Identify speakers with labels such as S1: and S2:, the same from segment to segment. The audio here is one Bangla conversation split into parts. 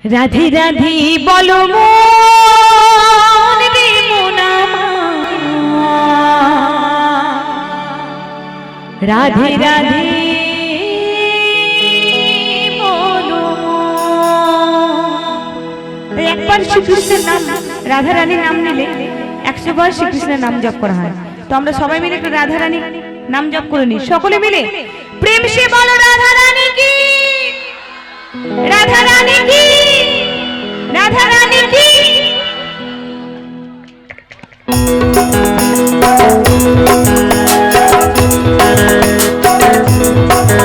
S1: রাধে রাধে বলো মন রে মোনা রাধে রাধে বলো। একবার শ্রীকৃষ্ণের নাম রাধা রানীর নাম নিলে 100 বার শ্রীকৃষ্ণের নাম জপ করা হয়। তো আমরা সবাই মিলে একটু রাধা রানী নাম জপ করে নিই সকলে মিলে। প্রেম সে বলো রাধা রানী কি, রাধা রানী কি, রাধা রানী কি।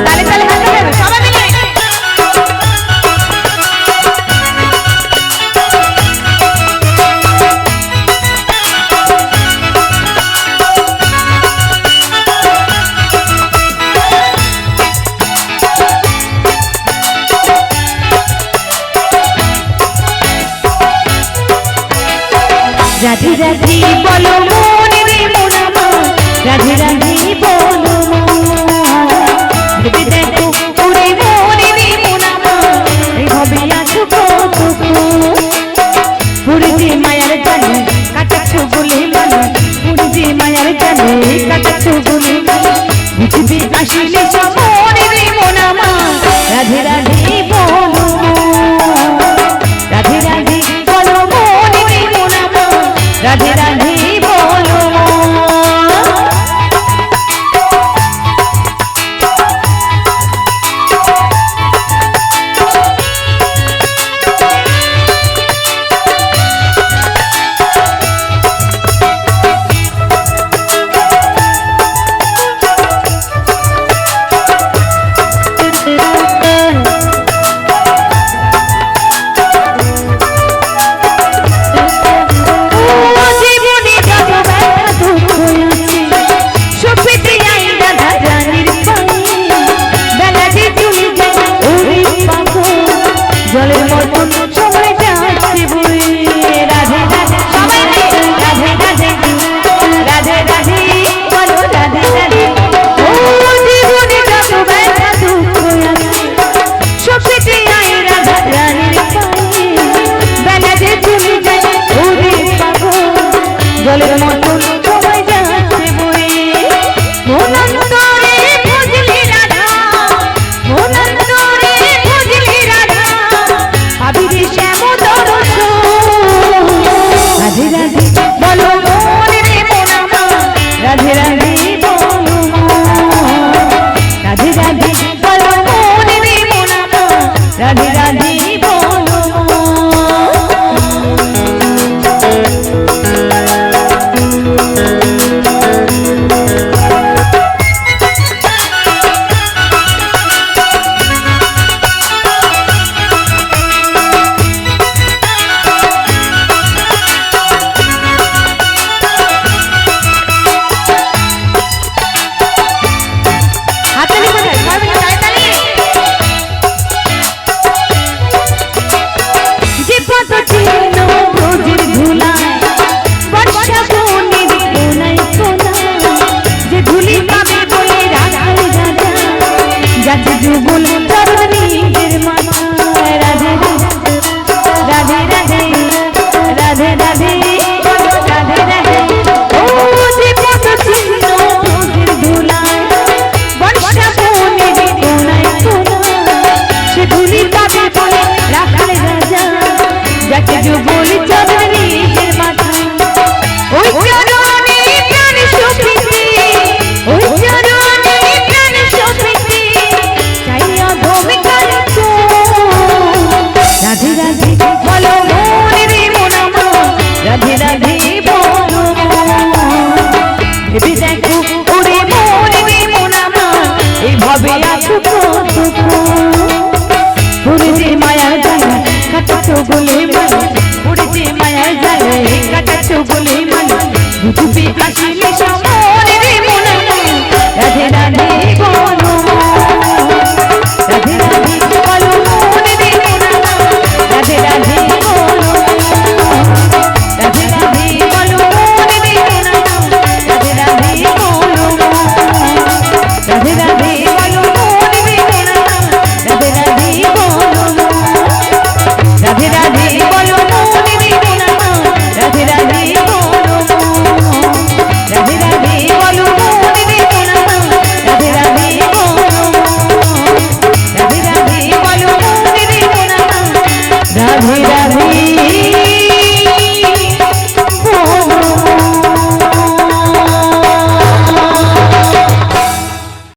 S1: তালে তালে হাত দেবে সবাই মিলে। রাধে রাধে বলো মন রে মোনা মা, রাধে রাধে বলো ভেবে দেখো ওরে মন রে মোনা মা, এভাবে আছো কতক্ষণ পুরি যে মায়ার জানে কাটাচ্ছো বলে মানে, পুরি যে মায়ার জানে কাটাচ্ছো বলে মানে, বুঝবে আসলে সব মন রে মোনা মা, রাধে রাধে বলো রাধে রাধে বলো মন রে মোনা মা, রাধে রাধে বলো। বলে মানে, উড়ে যে মায়ার জালে কাটাচ্ছো বলে মানে, বুঝবে আসলে